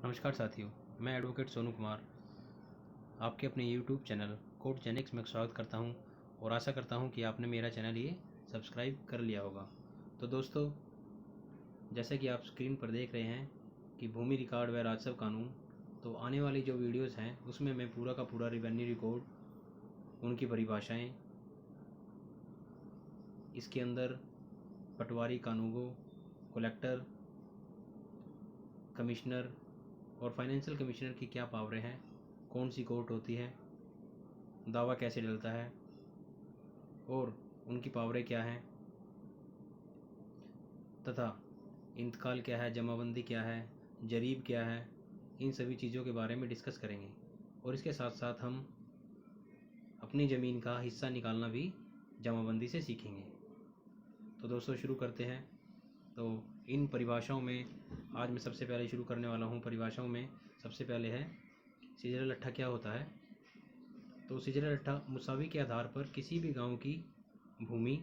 नमस्कार साथियों, मैं एडवोकेट सोनू कुमार आपके अपने YouTube चैनल कोर्ट जेनिक्स में स्वागत करता हूं और आशा करता हूं कि आपने मेरा चैनल ये सब्सक्राइब कर लिया होगा। तो दोस्तों, जैसे कि आप स्क्रीन पर देख रहे हैं कि भूमि रिकॉर्ड व राजस्व कानून, तो आने वाली जो वीडियोस हैं उसमें मैं पूरा का पूरा रेवेन्यू रिकॉर्ड, उनकी परिभाषाएँ, इसके अंदर पटवारी कानूनगो, कलेक्टर, कमिश्नर और फाइनेंशियल कमिश्नर की क्या पावरें हैं, कौन सी कोर्ट होती है, दावा कैसे डलता है और उनकी पावरें क्या हैं, तथा इंतकाल क्या है, जमाबंदी क्या है, जरीब क्या है, इन सभी चीज़ों के बारे में डिस्कस करेंगे। और इसके साथ साथ हम अपनी ज़मीन का हिस्सा निकालना भी जमाबंदी से सीखेंगे। तो दोस्तों, शुरू करते हैं। तो इन परिभाषाओं में आज मैं सबसे पहले शुरू करने वाला हूँ। परिभाषाओं में सबसे पहले है सिजरा लट्ठा क्या होता है। तो सिजरा लट्ठा मुसावी के आधार पर किसी भी गांव की भूमि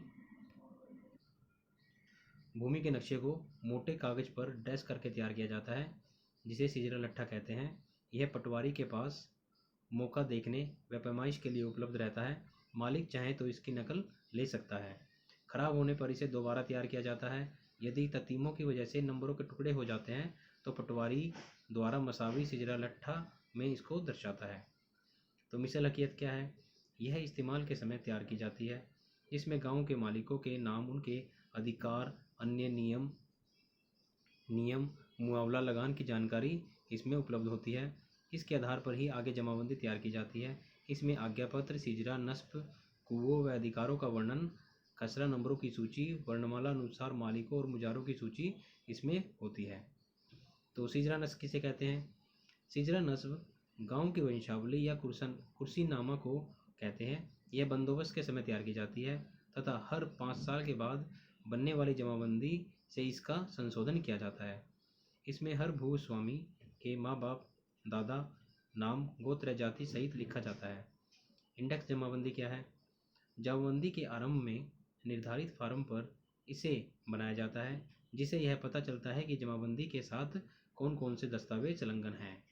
के नक्शे को मोटे कागज पर डैश करके तैयार किया जाता है, जिसे सिजरा लट्ठा कहते हैं। यह पटवारी के पास मौका देखने व पैमाइश के लिए उपलब्ध रहता है। मालिक चाहे तो इसकी नकल ले सकता है। खराब होने पर इसे दोबारा तैयार किया जाता है। यदि ततीमों की वजह से नंबरों के टुकड़े हो जाते हैं तो पटवारी द्वारा मसावी सिजरा लट्ठा में इसको दर्शाता है। तो मिसल हकीकत क्या है? यह इस्तेमाल के समय तैयार की जाती है। इसमें गांव के मालिकों के नाम, उनके अधिकार, अन्य नियम, मुआवजा लगान की जानकारी इसमें उपलब्ध होती है। इसके आधार पर ही आगे जमाबंदी तैयार की जाती है। इसमें आज्ञापत्र, सिजरा, नस्ब, कुओं व अधिकारों का वर्णन, खसरा नंबरों की सूची, वर्णमाला अनुसार मालिकों और मुजारों की सूची इसमें होती है। तो सिजरा नस्ब किसे कहते हैं? सिजरा नस्ब गांव की वंशावली या कुर्सीनामा को कहते हैं। यह बंदोबस्त के समय तैयार की जाती है तथा हर 5 साल के बाद बनने वाली जमाबंदी से इसका संशोधन किया जाता है। इसमें हर भूस्वामी के माँ बाप, दादा, नाम, गोत्र, जाति सहित लिखा जाता है। इंडेक्स जमाबंदी क्या है? जमाबंदी के आरंभ में निर्धारित फार्म पर इसे बनाया जाता है, जिसे यह पता चलता है कि जमाबंदी के साथ कौन कौन से दस्तावेज संलग्न हैं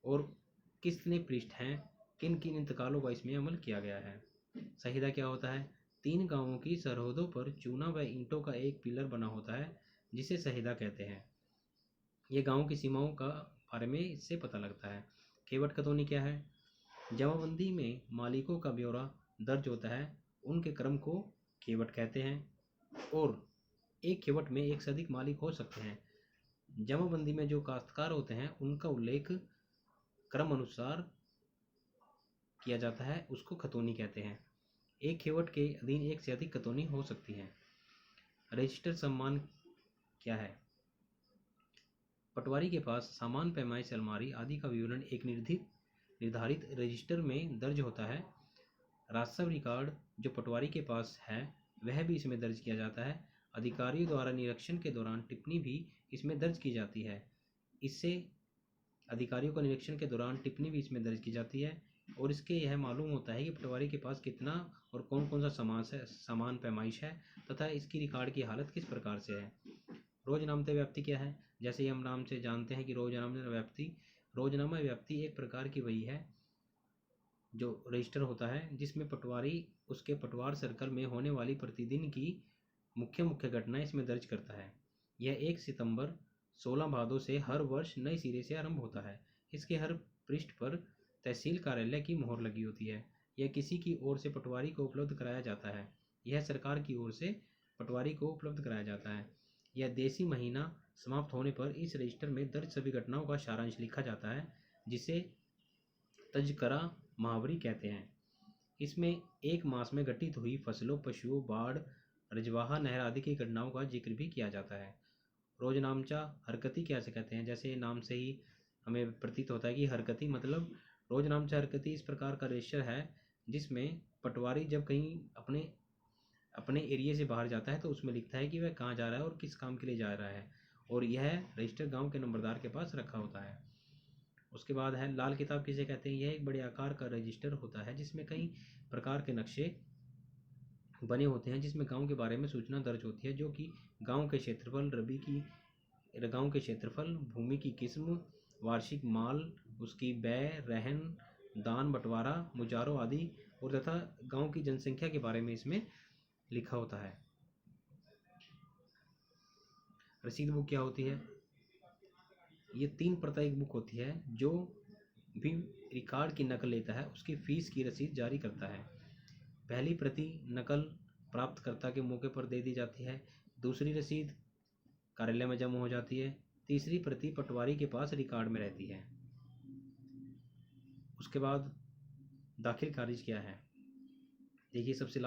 और कितने पृष्ठ हैं, किन किन इंतकालों का इसमें अमल किया गया है। संहिता क्या होता है? 3 गांवों की सरहदों पर चूना व ईंटों का एक पिलर बना होता है, जिसे संहिता कहते हैं। ये गांव की सीमाओं का बारे में इससे पता लगता है। खेवट खतौनी क्या है? जमाबंदी में मालिकों का ब्यौरा दर्ज होता है, उनके क्रम को खेवट कहते हैं और एक खेवट में एक से अधिक मालिक हो सकते हैं। जमाबंदी में जो काश्तकार होते हैं उनका उल्लेख क्रम अनुसार किया जाता है, उसको खतौनी कहते हैं। एक खेवट के अधीन एक से अधिक खतौनी हो सकती है। रजिस्टर सम्मान क्या है? पटवारी के पास सामान, पैमाइश, अलमारी आदि का विवरण एक निर्धारित रजिस्टर में दर्ज होता है। राजस्व रिकॉर्ड जो पटवारी के पास है वह भी इसमें दर्ज किया जाता है। अधिकारियों द्वारा निरीक्षण के दौरान टिप्पणी भी इसमें दर्ज की जाती है। इससे अधिकारियों का निरीक्षण के दौरान टिप्पणी भी इसमें दर्ज की जाती है और इसके यह मालूम होता है कि पटवारी के पास कितना और कौन कौन सा सामान पैमाइश है तथा इसकी रिकॉर्ड की हालत किस प्रकार से है। रोजनामते व्याप्ति क्या है? जैसे ही हम नाम से जानते हैं कि रोजनामा व्याप्ति एक प्रकार की वही है जो रजिस्टर होता है, जिसमें पटवारी उसके पटवार सर्कल में होने वाली प्रतिदिन की मुख्य घटनाएं इसमें दर्ज करता है। यह 1 सितंबर 16 भादों से हर वर्ष नए सिरे से आरंभ होता है। इसके हर पृष्ठ पर तहसील कार्यालय की मोहर लगी होती है। यह किसी की ओर से पटवारी को उपलब्ध कराया जाता है। यह सरकार की ओर से पटवारी को उपलब्ध कराया जाता है। यह देसी महीना समाप्त होने पर इस रजिस्टर में दर्ज सभी घटनाओं का सारांश लिखा जाता है, जिसे तजकरा महावरी कहते हैं। इसमें एक मास में घटित हुई फसलों, पशुओं, बाढ़, रजवाहा, नहर आदि की घटनाओं का जिक्र भी किया जाता है। रोजनामचा हरकती कैसे कहते हैं? जैसे नाम से ही हमें प्रतीत होता है कि हरकती मतलब रोजनामचा हरकती इस प्रकार का रजिस्टर है जिसमें पटवारी जब कहीं अपने एरिया से बाहर जाता है तो उसमें लिखता है कि वह कहाँ जा रहा है और किस काम के लिए जा रहा है, और यह रजिस्टर गांव के नंबरदार के पास रखा होता है। उसके बाद है लाल किताब किसे कहते हैं? यह एक बड़े आकार का रजिस्टर होता है जिसमें कई प्रकार के नक्शे बने होते हैं, जिसमें गांव के बारे में सूचना दर्ज होती है, जो कि गांव के क्षेत्रफल, भूमि की किस्म, वार्षिक माल, उसकी व्यय, रहन, दान, बंटवारा, मुजारों आदि और तथा गांव की जनसंख्या के बारे में इसमें लिखा होता है। रसीद बुक क्या होती है? ये 3 प्रता एक बुक होती है। जो भी रिकॉर्ड की नकल लेता है उसकी फीस की रसीद जारी करता है। पहली प्रति नकल प्राप्तकर्ता के मौके पर दे दी जाती है। दूसरी रसीद कार्यालय में जमा हो जाती है। तीसरी प्रति पटवारी के पास रिकॉर्ड में रहती है। उसके बाद दाखिल खारिज क्या है? देखिए, सबसे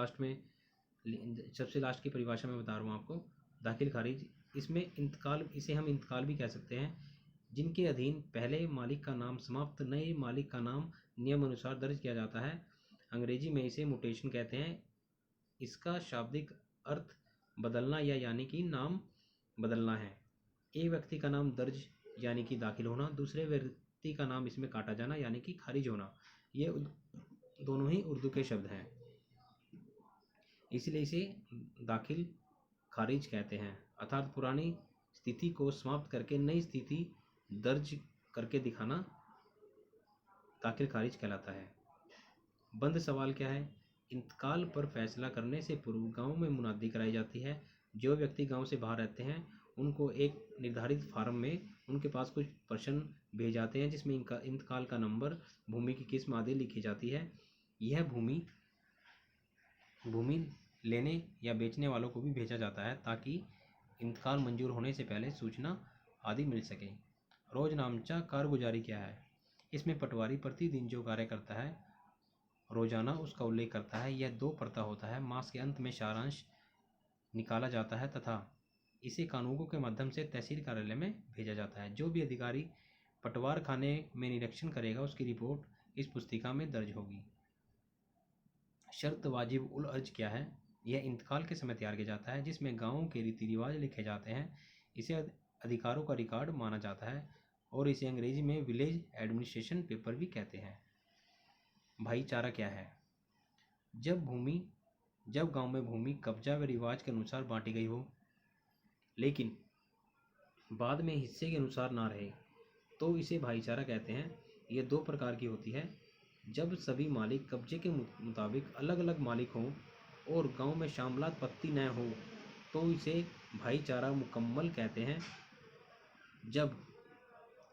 लास्ट की परिभाषा में बता रहा हूँ आपको। दाखिल खारिज, इसमें इंतकाल, इसे हम इंतकाल भी कह सकते हैं, जिनके अधीन पहले मालिक का नाम समाप्त नए मालिक का नाम नियम अनुसार दर्ज किया जाता है। अंग्रेजी में इसे म्यूटेशन कहते हैं। इसका शाब्दिक अर्थ बदलना या यानी कि नाम बदलना है। एक व्यक्ति का नाम दर्ज यानी कि दाखिल होना, दूसरे व्यक्ति का नाम इसमें काटा जाना यानी कि खारिज होना। ये दोनों ही उर्दू के शब्द हैं, इसलिए इसे दाखिल खारिज कहते हैं। अर्थात पुरानी स्थिति को समाप्त करके नई स्थिति दर्ज करके दिखाना दाखिल खारिज कहलाता है। बंद सवाल क्या है? इंतकाल पर फैसला करने से पूर्व गांव में मुनादी कराई जाती है। जो व्यक्ति गांव से बाहर रहते हैं उनको एक निर्धारित फार्म में उनके पास कुछ प्रश्न भेजे जाते हैं, जिसमें इनका इंतकाल का नंबर, भूमि की किस्म आदि लिखी जाती है। यह भूमि लेने या बेचने वालों को भी भेजा जाता है ताकि इंतकाल मंजूर होने से पहले सूचना आदि मिल सके। रोजनामचा कारगुजारी क्या है? इसमें पटवारी प्रतिदिन जो कार्य करता है रोजाना उसका उल्लेख करता है। यह 2 प्रता होता है। मास के अंत में सारांश निकाला जाता है तथा इसे कानूनों के माध्यम से तहसील कार्यालय में भेजा जाता है। जो भी अधिकारी पटवार खाने में निरीक्षण करेगा उसकी रिपोर्ट इस पुस्तिका में दर्ज होगी। शर्त वाजिब उल अर्ज क्या है? यह इंतकाल के समय तैयार किया जाता है, जिसमें गाँव के रीति रिवाज लिखे जाते हैं। इसे अधिकारों का रिकॉर्ड माना जाता है और इसे अंग्रेजी में विलेज एडमिनिस्ट्रेशन पेपर भी कहते हैं। भाईचारा क्या है? जब गांव में भूमि कब्जा व रिवाज के अनुसार बांटी गई हो लेकिन बाद में हिस्से के अनुसार ना रहे तो इसे भाईचारा कहते हैं। यह 2 प्रकार की होती है। जब सभी मालिक कब्जे के मुताबिक अलग अलग मालिक हों और गांव में शामलात पत्ती न हो तो इसे भाईचारा मुकम्मल कहते हैं। जब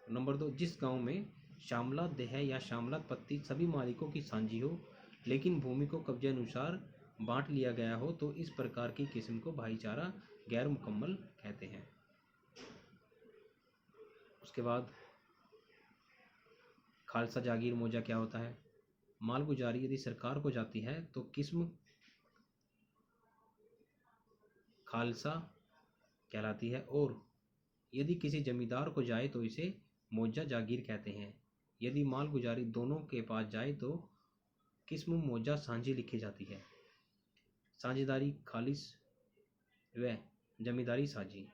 नंबर 2, जिस गांव में शामलात देह या शामलात पत्ती सभी मालिकों की साझी हो लेकिन भूमि को कब्जे अनुसार बांट लिया गया हो तो इस प्रकार की किस्म को भाईचारा गैर मुकम्मल कहते हैं। उसके बाद खालसा जागीर मौजा क्या होता है? मालगुजारी यदि सरकार को जाती है तो किस्म खालसा कहलाती है और यदि किसी जमींदार को जाए तो इसे मौजा जागीर कहते हैं। यदि मालगुजारी दोनों के पास जाए तो किस्म मौजा साझी लिखी जाती है। साझेदारी खालिस व जमींदारी साझी।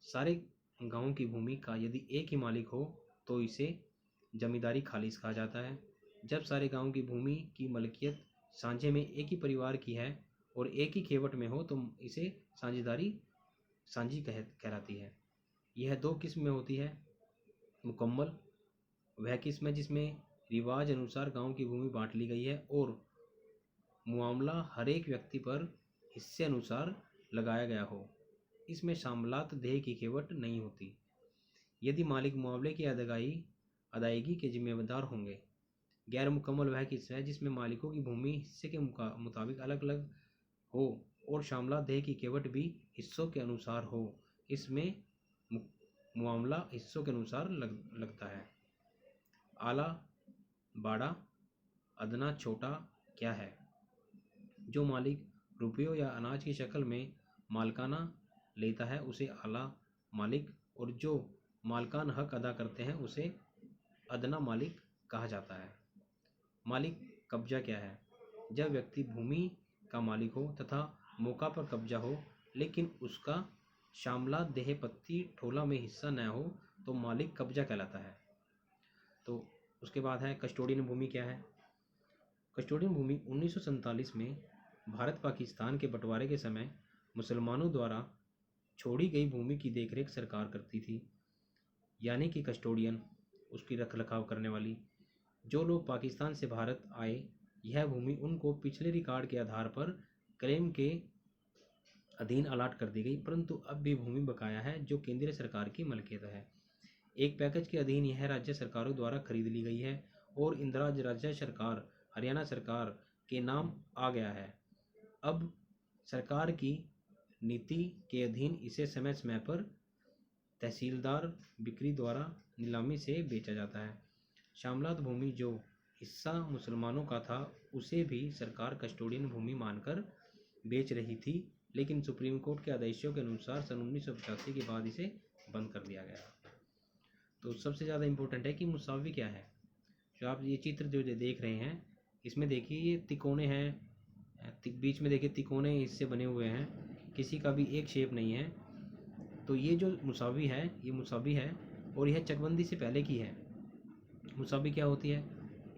सारे गांव की भूमि का यदि एक ही मालिक हो तो इसे जमींदारी खालिस कहा जाता है। जब सारे गांव की भूमि की मलकियत साझे में एक ही परिवार की है और एक ही खेवट में हो तो इसे साझेदारी साझी कहलाती है। यह 2 किस्म में होती है। मुकम्मल वह किस्म है जिसमें रिवाज अनुसार गांव की भूमि बांट ली गई है और मुआमला हर एक व्यक्ति पर हिस्से अनुसार लगाया गया हो। इसमें शामलात देह की खेवट नहीं होती। यदि मालिक मुआवले की अदायगी के जिम्मेदार होंगे। गैर मुकम्मल वह किस्म है जिसमें मालिकों की भूमि हिस्से के मुताबिक अलग अलग हो और शामलात देह की खेवट भी हिस्सों के अनुसार हो। इसमें मुआमला हिस्सों के अनुसार लगता है। आला बाड़ा अदना छोटा क्या है? जो मालिक रुपयों या अनाज की शक्ल में मालकाना लेता है उसे आला मालिक और जो मालकान हक अदा करते हैं उसे अदना मालिक कहा जाता है। मालिक कब्जा क्या है? जब व्यक्ति भूमि का मालिक हो तथा मौका पर कब्जा हो लेकिन उसका शामलात देह पत्ती ठोला में हिस्सा न हो तो मालिक कब्जा कहलाता है। तो उसके बाद है कस्टोडियन भूमि क्या है? कस्टोडियन भूमि 1947 में भारत पाकिस्तान के बंटवारे के समय मुसलमानों द्वारा छोड़ी गई भूमि की देखरेख सरकार करती थी। यानी कि कस्टोडियन, उसकी रख रखाव करने वाली। जो लोग पाकिस्तान से भारत आए, यह भूमि उनको पिछले रिकॉर्ड के आधार पर क्लेम के अधीन अलाट कर दी गई, परंतु अब भी भूमि बकाया है जो केंद्रीय सरकार की मलकियत है। एक पैकेज के अधीन यह राज्य सरकारों द्वारा खरीद ली गई है और इंदिरा राज्य सरकार, हरियाणा सरकार के नाम आ गया है। अब सरकार की नीति के अधीन इसे समय समय पर तहसीलदार बिक्री द्वारा नीलामी से बेचा जाता है। शामलात भूमि जो हिस्सा मुसलमानों का था, उसे भी सरकार कस्टोडियन भूमि मानकर बेच रही थी, लेकिन सुप्रीम कोर्ट के आदेशों के अनुसार सन 1985 के बाद इसे बंद कर दिया गया। तो सबसे ज़्यादा इम्पोर्टेंट है कि मुसावी क्या है। जो आप ये चित्र जो देख रहे हैं, इसमें देखिए ये तिकोने हैं, बीच में देखिए तिकोने इससे बने हुए हैं, किसी का भी एक शेप नहीं है। तो ये जो मुसावी है, ये मुसावी है और यह चकबंदी से पहले की है। मुसावी क्या होती है?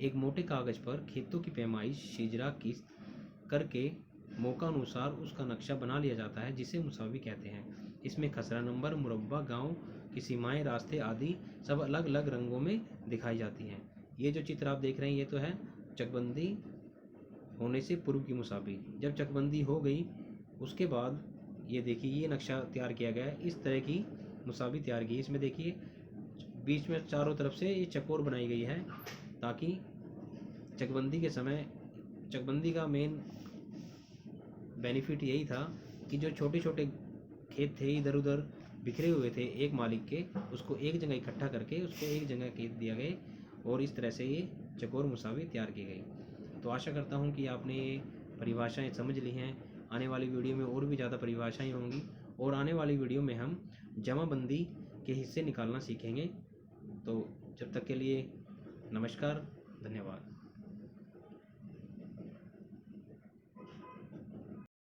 एक मोटे कागज़ पर खेतों की पैमाइश शिजरा किस्त करके मौका अनुसार उसका नक्शा बना लिया जाता है, जिसे मुसावी कहते हैं। इसमें खसरा नंबर, मुरब्बा, गांव की सीमाएं, रास्ते आदि सब अलग अलग रंगों में दिखाई जाती हैं। ये जो चित्र आप देख रहे हैं, ये तो है चकबंदी होने से पूर्व की मुसावी। जब चकबंदी हो गई उसके बाद ये देखिए ये नक्शा तैयार किया गया है। इस तरह की मुसावी तैयार की। इसमें देखिए बीच में चारों तरफ से ये चकोर बनाई गई है, ताकि चकबंदी के समय, चकबंदी का मेन बेनिफिट यही था कि जो छोटे छोटे खेत थे इधर उधर बिखरे हुए थे एक मालिक के, उसको एक जगह इकट्ठा करके उसको एक जगह खेत दिया गए और इस तरह से ये चकोर मुसावी तैयार की गई। तो आशा करता हूँ कि आपने ये परिभाषाएं समझ ली हैं। आने वाली वीडियो में और भी ज़्यादा परिभाषाएं होंगी और आने वाली वीडियो में हम जमाबंदी के हिस्से निकालना सीखेंगे। तो जब तक के लिए नमस्कार, धन्यवाद।